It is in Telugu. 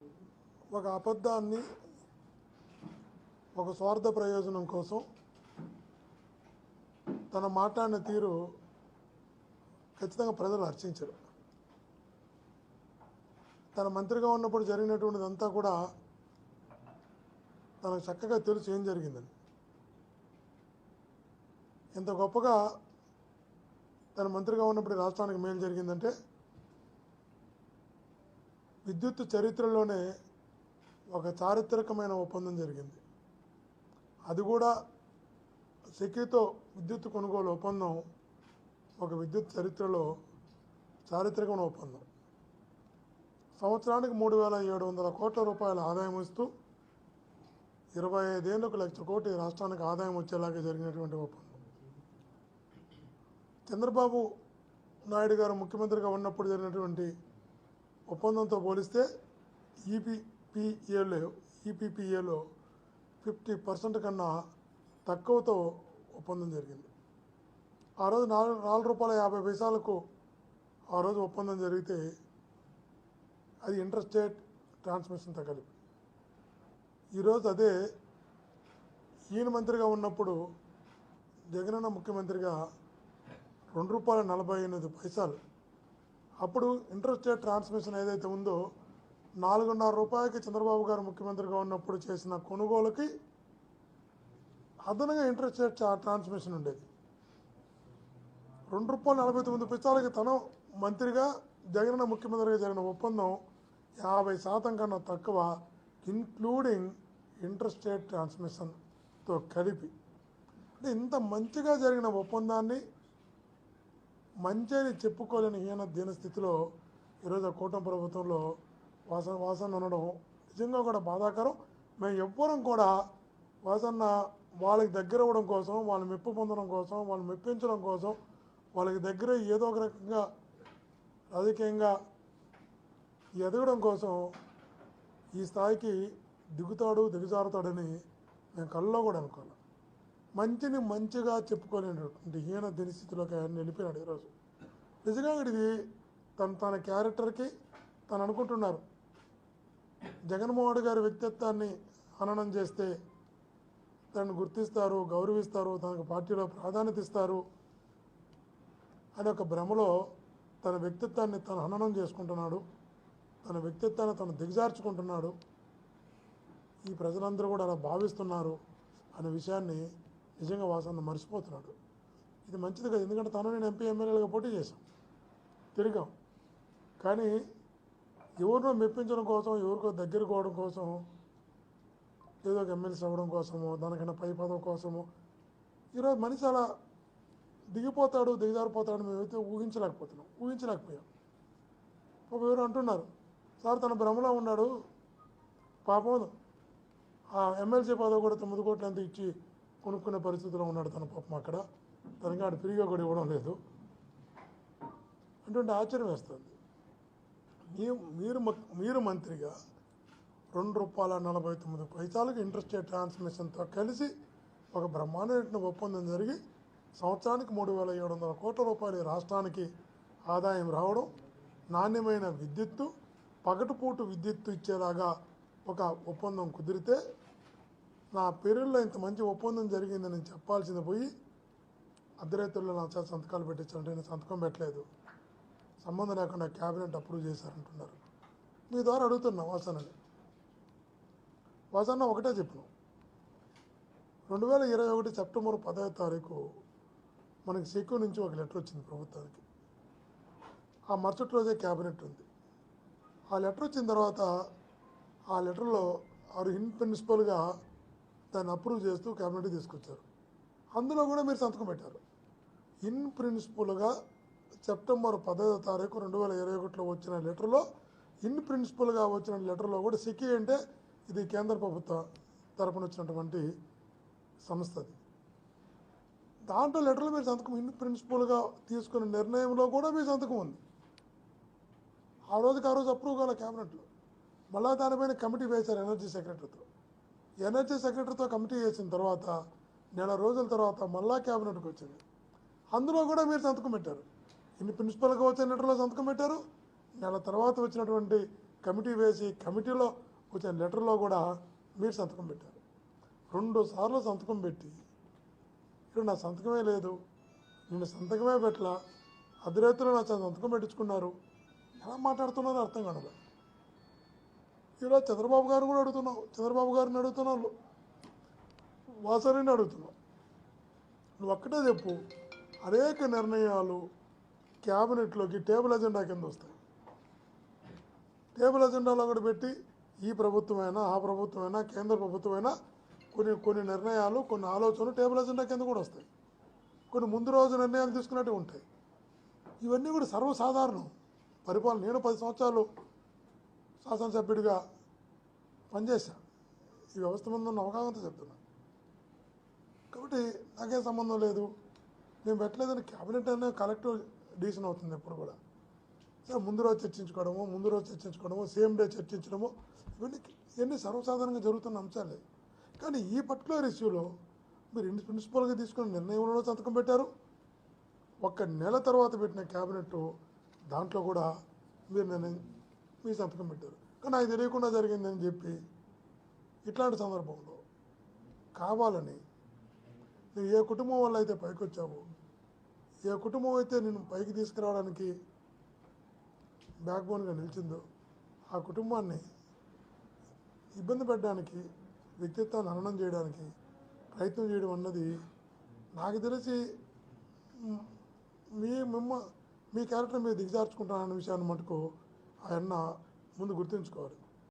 ఒక అబద్ధాన్ని ఒక స్వార్థ ప్రయోజనం కోసం తన మాట్లాడిన తీరు ఖచ్చితంగా ప్రజలు హర్షించరు. తన మంత్రిగా ఉన్నప్పుడు జరిగినటువంటిదంతా కూడా తనకు చక్కగా తెలుసు ఏం జరిగిందని. ఎంత గొప్పగా తన మంత్రిగా ఉన్నప్పుడు రాష్ట్రానికి మేలు జరిగిందంటే విద్యుత్ చరిత్రలోనే ఒక చారిత్రకమైన ఒప్పందం జరిగింది. అది కూడా సెకీతో విద్యుత్ కొనుగోలు ఒప్పందం ఒక విద్యుత్ చరిత్రలో చారిత్రకమైన ఒప్పందం. సంవత్సరానికి 3,700 కోట్ల రూపాయల ఆదాయం ఇస్తూ 25 ఏళ్లకు 1,00,000 కోట్ల రాష్ట్రానికి ఆదాయం వచ్చేలాగా జరిగినటువంటి ఒప్పందం. చంద్రబాబు నాయుడు గారు ముఖ్యమంత్రిగా ఉన్నప్పుడు జరిగినటువంటి ఒప్పందంతో పోలిస్తే ఈపీపీఏలో 50% కన్నా తక్కువతో ఒప్పందం జరిగింది. ఆ రోజు ₹4.50 ఆ రోజు ఒప్పందం జరిగితే అది ఇంటర్ స్టేట్ ట్రాన్స్మిషన్తో కలిపి. ఈరోజు అదే ఈయన మంత్రిగా ఉన్నప్పుడు జగనన్న ముఖ్యమంత్రిగా ₹2.48. అప్పుడు ఇంటర్ స్టేట్ ట్రాన్స్మిషన్ ఏదైతే ఉందో ₹4.5 చంద్రబాబు గారు ముఖ్యమంత్రిగా ఉన్నప్పుడు చేసిన కొనుగోలుకి అదనంగా ఇంటర్ స్టేట్ ట్రాన్స్మిషన్ ఉండేది. ₹2.49 తను మంత్రిగా జగనన్న ముఖ్యమంత్రిగా జరిగిన ఒప్పందం 50% కన్నా తక్కువ, ఇన్క్లూడింగ్ ఇంటర్ స్టేట్ ట్రాన్స్మిషన్తో కలిపి. అంటే ఇంత మంచిగా జరిగిన ఒప్పందాన్ని మంచి అని చెప్పుకోలేని దీన స్థితిలో ఈరోజు కూటమి ప్రభుత్వంలో వాసన ఉండడం నిజంగా కూడా బాధాకరం. మేము ఎవ్వరం కూడా వాసన్న వాళ్ళకి దగ్గర అవ్వడం కోసం, వాళ్ళని మెప్పు పొందడం కోసం, వాళ్ళని మెప్పించడం కోసం, వాళ్ళకి దగ్గర ఏదో ఒక రకంగా రాజకీయంగా ఎదగడం కోసం ఈ స్థాయికి దిగజారుతాడని మేము కళ్ళలో కూడా అనుకోవాలి. మంచిని మంచిగా చెప్పుకోలేనటువంటి దీన స్థితిలోకి ఆయన వెళ్ళిపోయాడు ఈరోజు. నిజంగా ఇది తన క్యారెక్టర్కి తను అనుకుంటున్నారు జగన్మోహన్ గారి వ్యక్తిత్వాన్ని హననం చేస్తే తనను గుర్తిస్తారు, గౌరవిస్తారు, తనకు పార్టీలో ప్రాధాన్యత ఇస్తారు అనే ఒక భ్రమలో తన వ్యక్తిత్వాన్ని తను హననం చేసుకుంటున్నాడు, తన వ్యక్తిత్వాన్ని తను దిగజార్చుకుంటున్నాడు. ఈ ప్రజలందరూ కూడా అలా భావిస్తున్నారు అనే విషయాన్ని నిజంగా వాసన మర్చిపోతున్నాడు. ఇది మంచిది కదా, ఎందుకంటే తను నేను ఎంపీ ఎమ్మెల్యేలుగా పోటీ చేశాం, తిరిగాం. కానీ ఎవరినో మెప్పించడం కోసం, ఎవరికో దగ్గర కోవడం కోసం, ఏదో ఒక ఎమ్మెల్సీ అవ్వడం కోసమో, దానికన్నా పై పదవి కోసమో ఈరోజు మనిషి అలా దిగజారిపోతాడు మేమైతే ఊహించలేకపోయాం. ఎవరు అంటున్నారు సార్ తన భ్రమలో ఉన్నాడు, పాపం ఆ ఎమ్మెల్సీ పదవి కూడా 9 కోట్లు ఎంత ఇచ్చి కొనుక్కునే పరిస్థితిలో ఉన్నాడు తన పాపం. అక్కడ తనకి ఆడు ఫ్రీగా కూడా ఇవ్వడం లేదు అంటే ఆశ్చర్యం వేస్తుంది. మీరు మంత్రిగా ₹2.49 ఇంటర్ స్టేట్ ట్రాన్స్మిషన్తో కలిసి ఒక బ్రహ్మాండమైన ఒప్పందం జరిగి సంవత్సరానికి 3,700 కోట్ల రూపాయలు రాష్ట్రానికి ఆదాయం రావడం, నాణ్యమైన విద్యుత్తు, పగటిపూట విద్యుత్తు ఇచ్చేలాగా ఒక ఒప్పందం కుదిరితే నా పేరులో ఇంత మంచి ఒప్పందం జరిగిందని చెప్పాల్సింది పోయి అర్ధరాత్రుల్లో నా చేత సంతకాలు పెట్టించాలంటే నేను సంతకం పెట్టలేదు, సంబంధం లేకుండా క్యాబినెట్ అప్రూవ్ చేశారంటున్నారు. మీ ద్వారా అడుగుతున్నా వాసన్న ఒకటే చెప్పినాం. 2021 సెప్టెంబర్ 10 మనకి సెక్యూ నుంచి ఒక లెటర్ వచ్చింది ప్రభుత్వానికి. ఆ మరుసటి రోజే క్యాబినెట్ ఉంది. ఆ లెటర్ వచ్చిన తర్వాత ఆ లెటర్లో వారు ఇన్ ప్రిన్సిపల్గా దాన్ని అప్రూవ్ చేస్తూ క్యాబినెట్కి తీసుకొచ్చారు. అందులో కూడా మీరు సంతకం పెట్టారు. ఇన్ ప్రిన్సిపల్గా సెప్టెంబర్ 10 2021 వచ్చిన లెటర్లో, ఇన్ ప్రిన్సిపల్గా వచ్చిన లెటర్లో కూడా సెకీ అంటే ఇది కేంద్ర ప్రభుత్వ తరపున వచ్చినటువంటి సంస్థది. దాంట్లో లెటర్లో మీరు సంతకం, ఇన్ ప్రిన్సిపల్గా తీసుకున్న నిర్ణయంలో కూడా మీ సంతకం ఉంది. ఆ రోజు అప్రూవ్ కాలే క్యాబినెట్లో. మళ్ళీ దానిపైన కమిటీ వేశారు ఎనర్జీ సెక్రటరీతో కమిటీ వేసిన తర్వాత నెల రోజుల తర్వాత మళ్ళా క్యాబినెట్కి వచ్చింది. అందులో కూడా మీరు సంతకం పెట్టారు. ఇన్ని ప్రిన్సిపల్గా వచ్చిన లెటర్లో సంతకం పెట్టారు. నెల తర్వాత వచ్చినటువంటి కమిటీ వేసి కమిటీలో వచ్చిన లెటర్లో కూడా మీరు సంతకం పెట్టారు. 2 సార్లు సంతకం పెట్టి ఇక్కడ నా సంతకమే లేదు, నేను సంతకమే పెట్టలా, అధిరేతులు నా సంతకం పెట్టించుకున్నారు, ఎలా మాట్లాడుతున్నారో అర్థం కాదు. ఇలా చంద్రబాబు గారు కూడా అడుగుతున్నావు, చంద్రబాబు గారిని అడుగుతున్నావు, వాసరిని అడుగుతున్నావు. నువ్వు ఒక్కటే చెప్పు, అనేక నిర్ణయాలు క్యాబినెట్లోకి టేబుల్ ఎజెండా కింద వస్తాయి. టేబుల్ ఎజెండాలో కూడా పెట్టి ఈ ప్రభుత్వమైనా ఆ ప్రభుత్వమైనా కేంద్ర ప్రభుత్వమైనా కొన్ని నిర్ణయాలు కొన్ని ఆలోచనలు టేబుల్ ఎజెండా కింద కూడా వస్తాయి. కొన్ని ముందు రోజు నిర్ణయాలు తీసుకున్నట్టు ఉంటాయి. ఇవన్నీ కూడా సర్వసాధారణం. పరిపాలన నేను 10 సంవత్సరాలు శాసనసభ్యుడిగా పనిచేశాను. ఈ వ్యవస్థ ముందు ఉన్న అవగాహనతో చెప్తున్నాను. కాబట్టి నాకేం సంబంధం లేదు, నేను పెట్టలేదని క్యాబినెట్ అనేది కలెక్టివ్ డిసిషన్ అవుతుంది ఎప్పుడు కూడా. సరే ముందు రోజు చర్చించుకోవడము, సేమ్ డే చర్చించడము, ఇవన్నీ సర్వసాధారణంగా జరుగుతున్న అంశాలే. కానీ ఈ పర్టికులర్ ఇష్యూలో మీరు ప్రిన్సిపల్గా తీసుకున్న నిర్ణయంలో సంతకం పెట్టారు. 1 నెల తర్వాత పెట్టిన క్యాబినెట్ దాంట్లో కూడా మీ సంతకం పెట్టారు. కానీ నాకు తెలియకుండా జరిగిందని చెప్పి ఇట్లాంటి సందర్భంలో కావాలని నువ్వు ఏ కుటుంబం వల్ల అయితే పైకి వచ్చావో, ఏ కుటుంబం అయితే నేను పైకి తీసుకురావడానికి బ్యాక్బోన్గా నిలిచిందో ఆ కుటుంబాన్ని ఇబ్బంది పెట్టడానికి, వ్యక్తిత్వాన్ని హననం చేయడానికి ప్రయత్నం చేయడం అన్నది నాకు తెలిసి మీ క్యారెక్టర్ మీరు దిగజార్చుకుంటానన్న విషయాన్ని మటుకు ఆయన ముందు గుర్తుంచుకోవాలి.